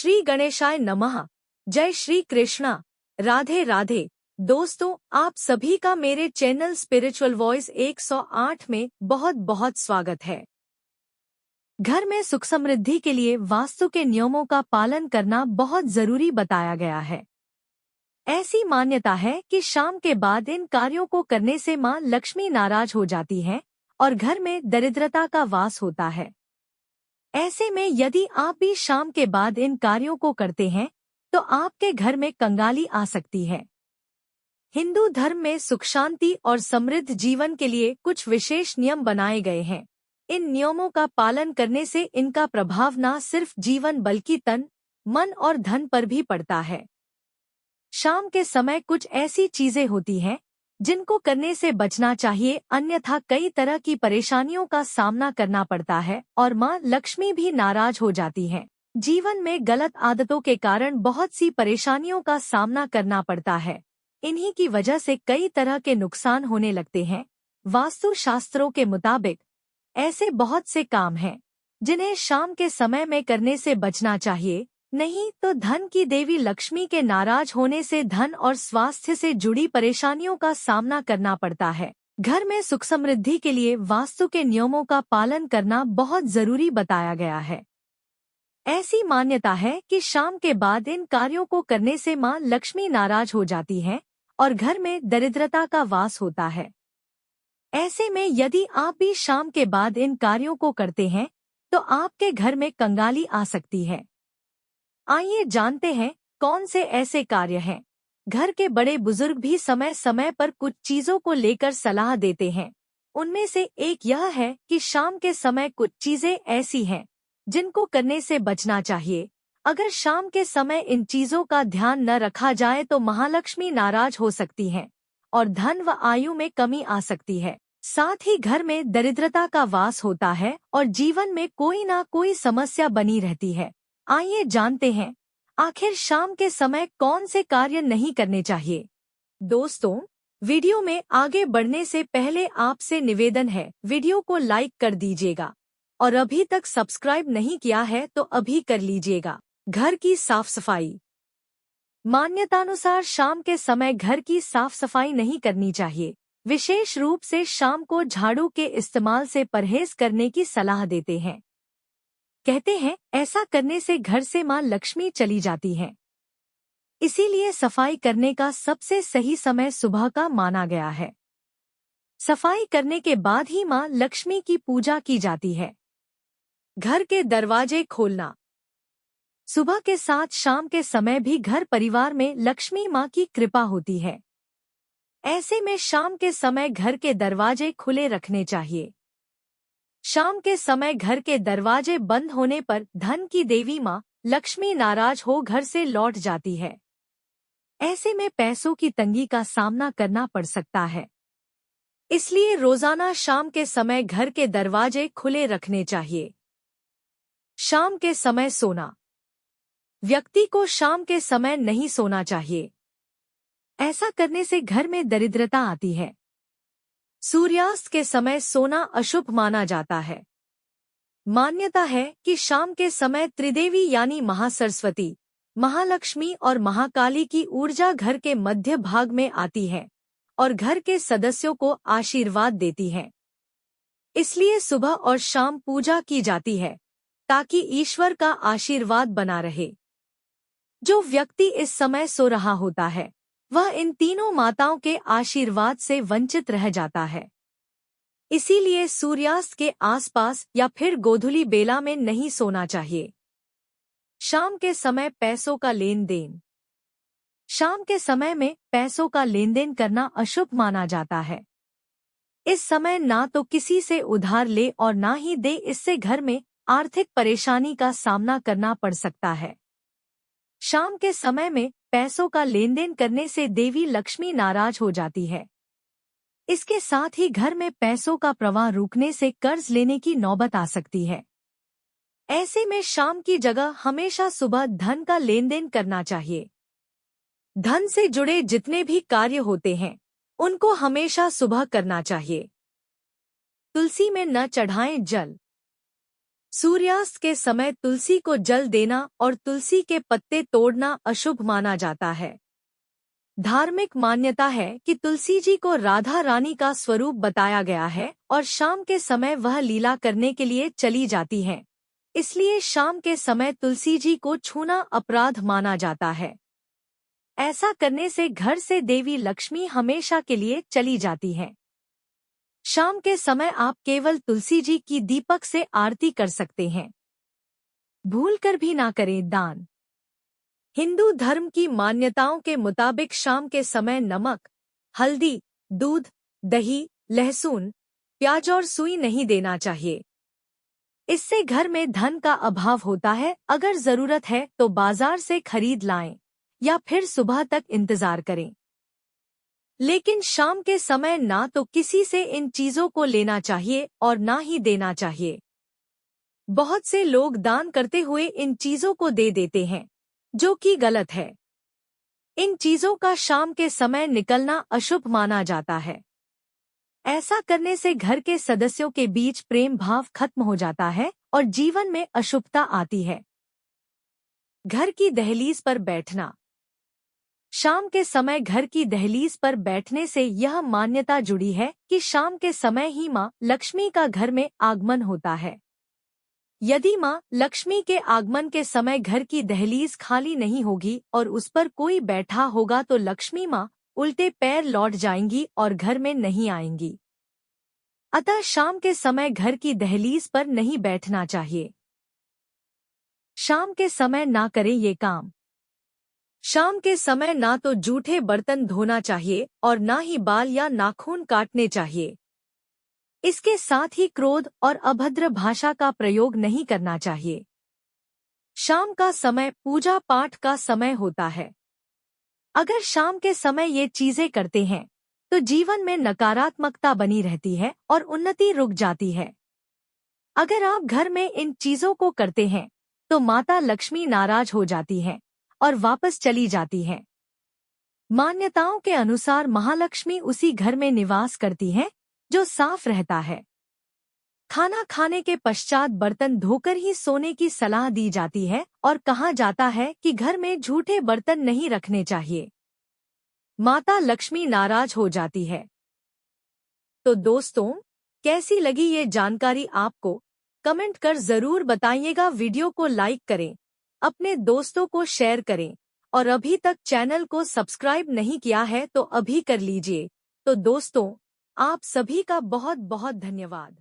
श्री गणेशाय नमः। जय श्री कृष्णा। राधे राधे। दोस्तों, आप सभी का मेरे चैनल स्पिरिचुअल वॉइस 108 में बहुत बहुत स्वागत है। घर में सुख समृद्धि के लिए वास्तु के नियमों का पालन करना बहुत जरूरी बताया गया है। ऐसी मान्यता है कि शाम के बाद इन कार्यों को करने से मां लक्ष्मी नाराज हो जाती हैं और घर में दरिद्रता का वास होता है। ऐसे में यदि आप भी शाम के बाद इन कार्यों को करते हैं तो आपके घर में कंगाली आ सकती है। हिंदू धर्म में सुख शांति और समृद्ध जीवन के लिए कुछ विशेष नियम बनाए गए हैं। इन नियमों का पालन करने से इनका प्रभाव न सिर्फ जीवन बल्कि तन, मन और धन पर भी पड़ता है। शाम के समय कुछ ऐसी चीजें होती हैं जिनको करने से बचना चाहिए, अन्यथा कई तरह की परेशानियों का सामना करना पड़ता है और मां लक्ष्मी भी नाराज हो जाती हैं। जीवन में गलत आदतों के कारण बहुत सी परेशानियों का सामना करना पड़ता है। इन्हीं की वजह से कई तरह के नुकसान होने लगते हैं। वास्तु शास्त्रों के मुताबिक ऐसे बहुत से काम हैं जिन्हें शाम के समय में करने से बचना चाहिए, नहीं तो धन की देवी लक्ष्मी के नाराज होने से धन और स्वास्थ्य से जुड़ी परेशानियों का सामना करना पड़ता है। घर में सुख समृद्धि के लिए वास्तु के नियमों का पालन करना बहुत जरूरी बताया गया है। ऐसी मान्यता है कि शाम के बाद इन कार्यों को करने से मां लक्ष्मी नाराज हो जाती हैं और घर में दरिद्रता का वास होता है। ऐसे में यदि आप भी शाम के बाद इन कार्यों को करते हैं तो आपके घर में कंगाली आ सकती है। आइए जानते हैं कौन से ऐसे कार्य हैं। घर के बड़े बुजुर्ग भी समय समय पर कुछ चीजों को लेकर सलाह देते हैं। उनमें से एक यह है कि शाम के समय कुछ चीजें ऐसी हैं जिनको करने से बचना चाहिए। अगर शाम के समय इन चीजों का ध्यान न रखा जाए तो महालक्ष्मी नाराज हो सकती हैं और धन व आयु में कमी आ सकती है। साथ ही घर में दरिद्रता का वास होता है और जीवन में कोई ना कोई समस्या बनी रहती है। आइए जानते हैं आखिर शाम के समय कौन से कार्य नहीं करने चाहिए। दोस्तों, वीडियो में आगे बढ़ने से पहले आपसे निवेदन है, वीडियो को लाइक कर दीजिएगा और अभी तक सब्सक्राइब नहीं किया है तो अभी कर लीजिएगा। घर की साफ सफाई। मान्यतानुसार शाम के समय घर की साफ सफाई नहीं करनी चाहिए। विशेष रूप से शाम को झाड़ू के इस्तेमाल से परहेज करने की सलाह देते हैं। कहते हैं ऐसा करने से घर से मां लक्ष्मी चली जाती हैं। इसीलिए सफाई करने का सबसे सही समय सुबह का माना गया है। सफाई करने के बाद ही मां लक्ष्मी की पूजा की जाती है। घर के दरवाजे खोलना। सुबह के साथ शाम के समय भी घर परिवार में लक्ष्मी मां की कृपा होती है। ऐसे में शाम के समय घर के दरवाजे खुले रखने चाहिए। शाम के समय घर के दरवाजे बंद होने पर धन की देवी मां लक्ष्मी नाराज हो घर से लौट जाती है। ऐसे में पैसों की तंगी का सामना करना पड़ सकता है। इसलिए रोजाना शाम के समय घर के दरवाजे खुले रखने चाहिए। शाम के समय सोना। व्यक्ति को शाम के समय नहीं सोना चाहिए। ऐसा करने से घर में दरिद्रता आती है। सूर्यास्त के समय सोना अशुभ माना जाता है। मान्यता है कि शाम के समय त्रिदेवी यानी महासरस्वती, महालक्ष्मी और महाकाली की ऊर्जा घर के मध्य भाग में आती है और घर के सदस्यों को आशीर्वाद देती है। इसलिए सुबह और शाम पूजा की जाती है ताकि ईश्वर का आशीर्वाद बना रहे। जो व्यक्ति इस समय सो रहा होता है वह इन तीनों माताओं के आशीर्वाद से वंचित रह जाता है। इसीलिए सूर्यास्त के आसपास या फिर गोधूली बेला में नहीं सोना चाहिए। शाम के समय पैसों का लेन देन। शाम के समय में पैसों का लेन देन करना अशुभ माना जाता है। इस समय ना तो किसी से उधार ले और ना ही दे, इससे घर में आर्थिक परेशानी का सामना करना पड़ सकता है। शाम के समय में पैसों का लेन देन करने से देवी लक्ष्मी नाराज हो जाती है। इसके साथ ही घर में पैसों का प्रवाह रुकने से कर्ज लेने की नौबत आ सकती है। ऐसे में शाम की जगह हमेशा सुबह धन का लेन देन करना चाहिए। धन से जुड़े जितने भी कार्य होते हैं उनको हमेशा सुबह करना चाहिए। तुलसी में न चढ़ाएं जल। सूर्यास्त के समय तुलसी को जल देना और तुलसी के पत्ते तोड़ना अशुभ माना जाता है। धार्मिक मान्यता है कि तुलसी जी को राधा रानी का स्वरूप बताया गया है और शाम के समय वह लीला करने के लिए चली जाती हैं। इसलिए शाम के समय तुलसी जी को छूना अपराध माना जाता है। ऐसा करने से घर से देवी लक्ष्मी हमेशा के लिए चली जाती हैं। शाम के समय आप केवल तुलसी जी की दीपक से आरती कर सकते हैं। भूलकर भी ना करें दान। हिंदू धर्म की मान्यताओं के मुताबिक शाम के समय नमक, हल्दी, दूध, दही, लहसुन, प्याज और सुई नहीं देना चाहिए। इससे घर में धन का अभाव होता है। अगर जरूरत है तो बाजार से खरीद लाएं या फिर सुबह तक इंतजार करें। लेकिन शाम के समय ना तो किसी से इन चीजों को लेना चाहिए और ना ही देना चाहिए। बहुत से लोग दान करते हुए इन चीजों को दे देते हैं, जो कि गलत है। इन चीजों का शाम के समय निकलना अशुभ माना जाता है। ऐसा करने से घर के सदस्यों के बीच प्रेम भाव खत्म हो जाता है और जीवन में अशुभता आती है। घर की दहलीज पर बैठना। शाम के समय घर की दहलीज पर बैठने से यह मान्यता जुड़ी है कि शाम के समय ही मां लक्ष्मी का घर में आगमन होता है। यदि मां लक्ष्मी के आगमन के समय घर की दहलीज खाली नहीं होगी और उस पर कोई बैठा होगा तो लक्ष्मी मां उल्टे पैर लौट जाएंगी और घर में नहीं आएंगी। अतः शाम के समय घर की दहलीज पर नहीं बैठना चाहिए। शाम के समय ना करें ये काम। शाम के समय ना तो जूठे बर्तन धोना चाहिए और ना ही बाल या नाखून काटने चाहिए। इसके साथ ही क्रोध और अभद्र भाषा का प्रयोग नहीं करना चाहिए। शाम का समय पूजा पाठ का समय होता है। अगर शाम के समय ये चीजें करते हैं तो जीवन में नकारात्मकता बनी रहती है और उन्नति रुक जाती है। अगर आप घर में इन चीजों को करते हैं तो माता लक्ष्मी नाराज हो जाती हैं और वापस चली जाती हैं। मान्यताओं के अनुसार महालक्ष्मी उसी घर में निवास करती हैं जो साफ रहता है। खाना खाने के पश्चात बर्तन धोकर ही सोने की सलाह दी जाती है और कहा जाता है कि घर में झूठे बर्तन नहीं रखने चाहिए। माता लक्ष्मी नाराज हो जाती है। तो दोस्तों, कैसी लगी ये जानकारी आपको? कमेंट कर जरूर बताइएगा। वीडियो को लाइक करें, अपने दोस्तों को शेयर करें और अभी तक चैनल को सब्सक्राइब नहीं किया है तो अभी कर लीजिए। तो दोस्तों, आप सभी का बहुत बहुत धन्यवाद।